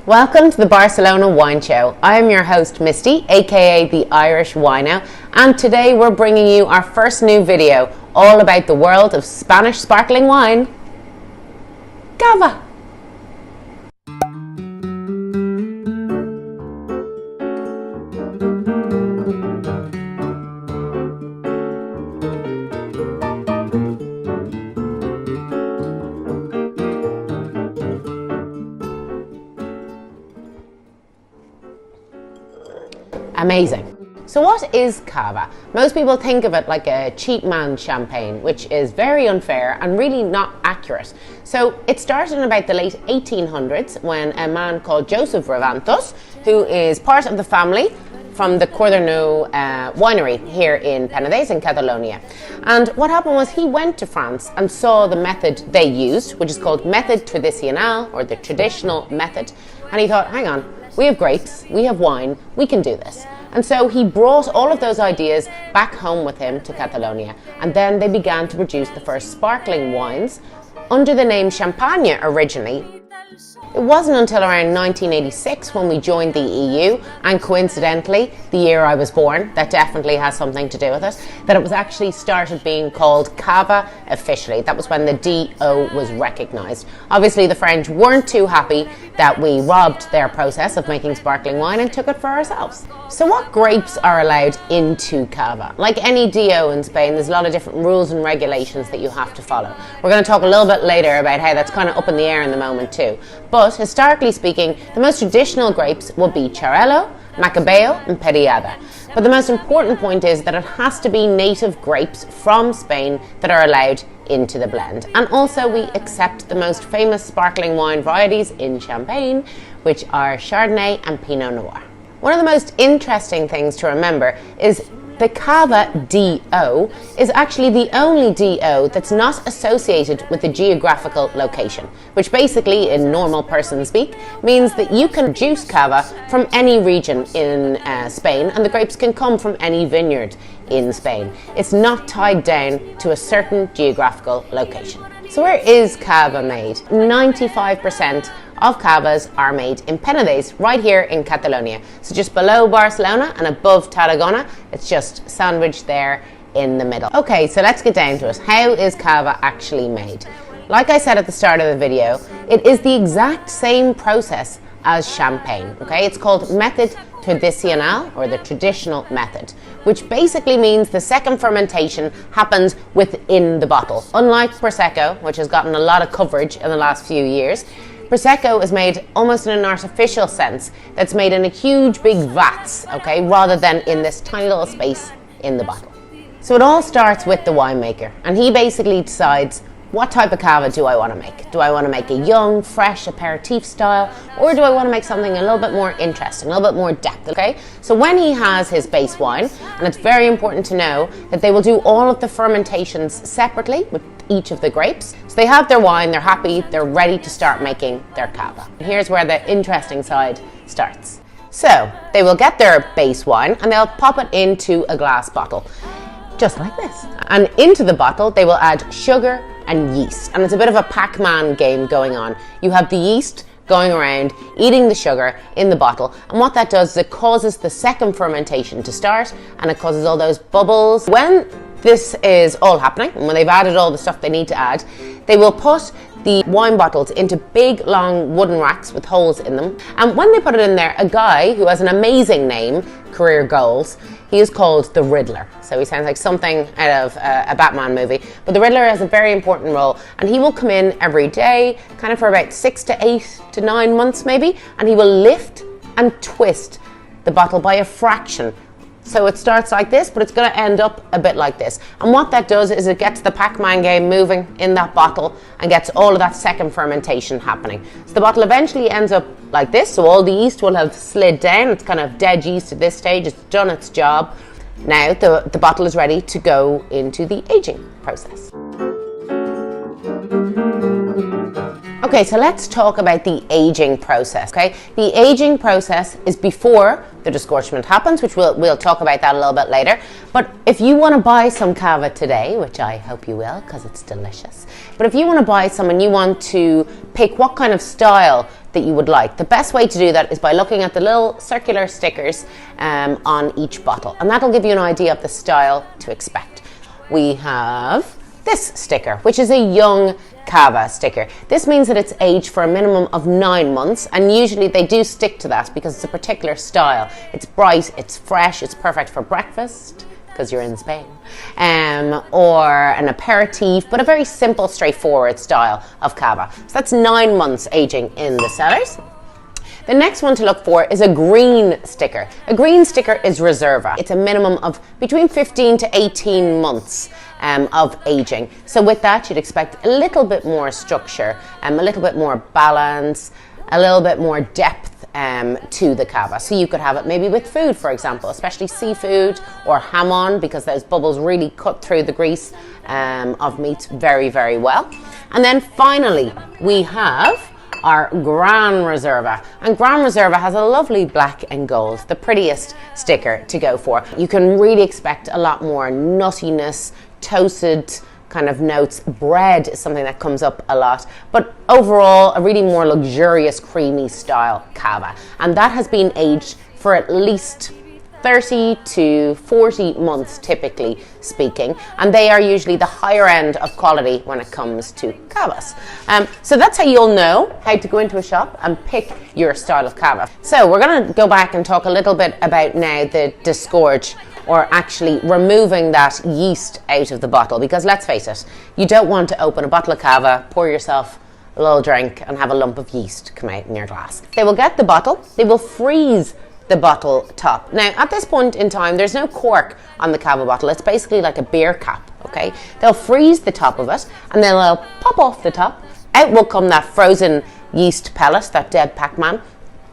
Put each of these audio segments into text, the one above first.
Welcome to the Barcelona Wine Show. I am your host Misty, aka the Irish Wino, and today we're bringing you our first new video all about the world of Spanish sparkling wine, Cava. Amazing. So what is Cava? Most people think of it like a cheap man's champagne, which is very unfair and really not accurate. So it started in about the late 1800s when a man called Joseph Ravantos, who is part of the family from the Corderno winery here in Penedès in Catalonia. And what happened was he went to France and saw the method they used, which is called method tradicional, or the traditional method. And he thought, hang on, we have grapes, we have wine, we can do this. And so he brought all of those ideas back home with him to Catalonia. And then they began to produce the first sparkling wines under the name Champagne originally. It wasn't until around 1986 when we joined the EU, and coincidentally, the year I was born, that definitely has something to do with it, that it was actually started being called Cava officially. That was when the DO was recognised. Obviously, the French weren't too happy that we robbed their process of making sparkling wine and took it for ourselves. So what grapes are allowed into Cava? Like any DO in Spain, there's a lot of different rules and regulations that you have to follow. We're going to talk a little bit later about how that's kind of up in the air in the moment too. But historically speaking, the most traditional grapes will be Xarel-lo, Macabeo and Periada. But the most important point is that it has to be native grapes from Spain that are allowed into the blend. And also we accept the most famous sparkling wine varieties in Champagne, which are Chardonnay and Pinot Noir. One of the most interesting things to remember is the Cava DO is actually the only DO that's not associated with a geographical location, which basically, in normal person speak, means that you can produce Cava from any region in Spain, and the grapes can come from any vineyard in Spain. It's not tied down to a certain geographical location. So where is Cava made? 95% of Cavas are made in Penedès, right here in Catalonia. So just below Barcelona and above Tarragona, it's just sandwiched there in the middle. Okay, so let's get down to it. How is Cava actually made? Like I said at the start of the video, it is the exact same process as champagne, okay? It's called method tradicional, or the traditional method, which basically means the second fermentation happens within the bottle. Unlike Prosecco, which has gotten a lot of coverage in the last few years, Prosecco is made almost in an artificial sense. That's made in a huge big vats, okay, rather than in this tiny little space in the bottle. So it all starts with the winemaker, and he basically decides, what type of Cava do I want to make? Do I want to make a young, fresh aperitif style, or do I want to make something a little bit more interesting, a little bit more depth, okay? So when he has his base wine, and it's very important to know that they will do all of the fermentations separately with each of the grapes. So they have their wine, they're happy, they're ready to start making their Cava. And here's where the interesting side starts. So they will get their base wine and they'll pop it into a glass bottle, just like this. And into the bottle, they will add sugar and yeast. And it's a bit of a Pac-Man game going on. You have the yeast going around, eating the sugar in the bottle. And what that does is it causes the second fermentation to start, and it causes all those bubbles. When this is all happening, and when they've added all the stuff they need to add, they will put the wine bottles into big, long wooden racks with holes in them. And when they put it in there, a guy who has an amazing name, career goals, he is called the Riddler. So he sounds like something out of a Batman movie. But the Riddler has a very important role, and he will come in every day, kind of for about 6 to 8 to 9 months maybe, and he will lift and twist the bottle by a fraction. So it starts like this, but it's going to end up a bit like this. And what that does is it gets the Pac-Man game moving in that bottle and gets all of that second fermentation happening. So the bottle eventually ends up like this. So all the yeast will have slid down. It's kind of dead yeast at this stage. It's done its job. Now the bottle is ready to go into the aging process. Okay, so let's talk about the aging process, okay? The aging process is before the disgorgement happens, which we'll talk about that a little bit later. But if you want to buy some Cava today, which I hope you will because it's delicious, but if you want to buy some and you want to pick what kind of style that you would like. The best way to do that is by looking at the little circular stickers on each bottle, and that'll give you an idea of the style to expect. We have this sticker, which is a young Cava sticker. This means that it's aged for a minimum of 9 months, and usually they do stick to that because it's a particular style. It's bright, it's fresh, it's perfect for breakfast, because you're in Spain, or an aperitif, but a very simple, straightforward style of Cava. So that's 9 months aging in the cellars. The next one to look for is a green sticker. A green sticker is Reserva. It's a minimum of between 15 to 18 months of aging. So with that, you'd expect a little bit more structure, a little bit more balance, a little bit more depth to the Cava. So you could have it maybe with food, for example, especially seafood or hamon, because those bubbles really cut through the grease of meats very, very well. And then finally, we have our Gran Reserva. And Gran Reserva has a lovely black and gold, the prettiest sticker to go for. You can really expect a lot more nuttiness, toasted kind of notes. Bread is something that comes up a lot, but overall a really more luxurious, creamy style Cava. And that has been aged for at least 30 to 40 months, typically speaking, and they are usually the higher end of quality when it comes to Cavas. So that's how you'll know how to go into a shop and pick your style of Cava. So we're going to go back and talk a little bit about now the disgorge, or actually removing that yeast out of the bottle, because let's face it, you don't want to open a bottle of Cava, pour yourself a little drink and have a lump of yeast come out in your glass. They will get the bottle, they will freeze the bottle top. Now, at this point in time, there's no cork on the Cava bottle. It's basically like a beer cap, okay? They'll freeze the top of it, and then they'll pop off the top. Out will come that frozen yeast pellet, that dead Pac-Man,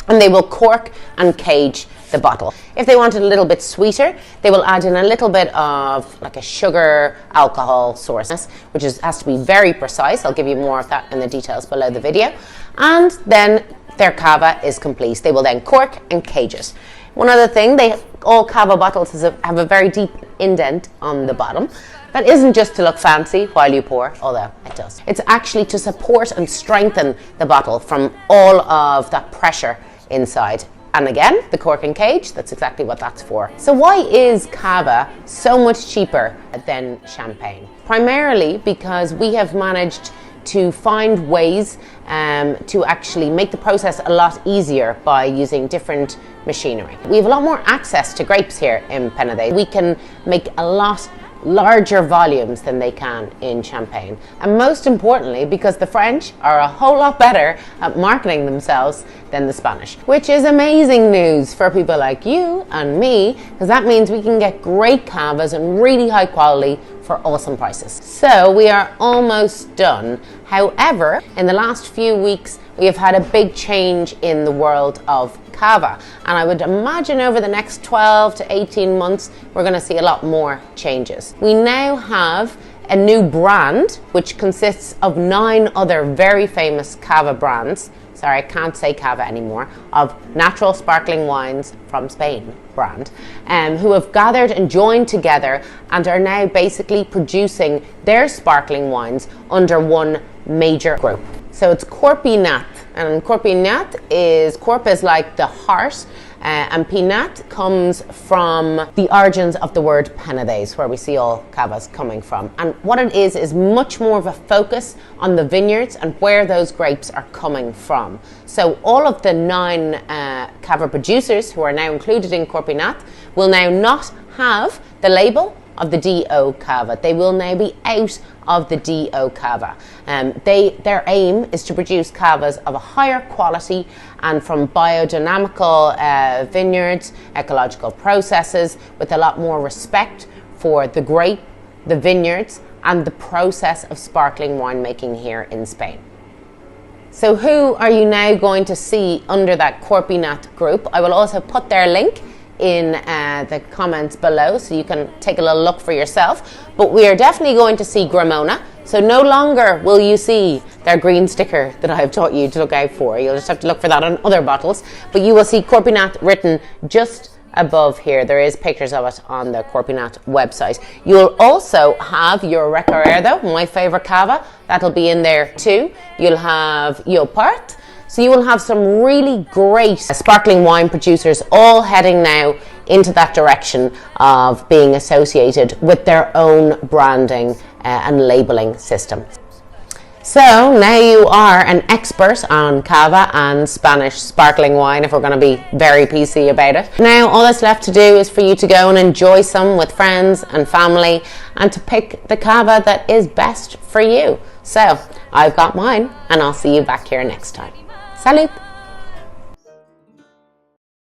and they will cork and cage the bottle. If they want it a little bit sweeter, they will add in a little bit of like a sugar alcohol source, which has to be very precise. I'll give you more of that in the details below the video. And then their Cava is complete. They will then cork and cage it. One other thing, all Cava bottles have a very deep indent on the bottom. That isn't just to look fancy while you pour, although it does. It's actually to support and strengthen the bottle from all of that pressure inside. And again, the cork and cage, that's exactly what that's for. So why is Cava so much cheaper than champagne? Primarily because we have managed to find ways to actually make the process a lot easier by using different machinery. We have a lot more access to grapes here in Penedès. We can make a lot larger volumes than they can in champagne. And most importantly, because the French are a whole lot better at marketing themselves than the Spanish, which is amazing news for people like you and me, because that means we can get great Cavas and really high quality for awesome prices. So we are almost done. However, in the last few weeks, we have had a big change in the world of Cava, and I would imagine over the next 12 to 18 months we're going to see a lot more changes. We now have a new brand which consists of 9 other very famous Cava brands. Sorry, I can't say Cava anymore, of natural sparkling wines from Spain brand, who have gathered and joined together and are now basically producing their sparkling wines under one major group. So it's Corpinat, and Corpinat is, Corp is like the heart, and Pinat comes from the origins of the word Penedès, where we see all Cavas coming from. And what it is much more of a focus on the vineyards and where those grapes are coming from. So all of the 9 Cava producers who are now included in Corpinat will now not have the label of the DO Cava. They will now be out of the DO Cava. Their aim is to produce Cavas of a higher quality and from biodynamical vineyards, ecological processes, with a lot more respect for the grape, the vineyards, and the process of sparkling winemaking here in Spain. So who are you now going to see under that Corpinat group? I will also put their link in the comments below so you can take a little look for yourself. But we are definitely going to see Gramona. So no longer will you see their green sticker that I have taught you to look out for. You'll just have to look for that on other bottles. But you will see Corpinat written just above here. There is pictures of it on the Corpinat website. You'll also have your Recuerdo, my favorite Cava. That'll be in there too. You'll have Yopart. So you will have some really great sparkling wine producers all heading now into that direction of being associated with their own branding and labeling system. So now you are an expert on Cava and Spanish sparkling wine, if we're going to be very PC about it. Now all that's left to do is for you to go and enjoy some with friends and family and to pick the Cava that is best for you. So I've got mine and I'll see you back here next time. Salud!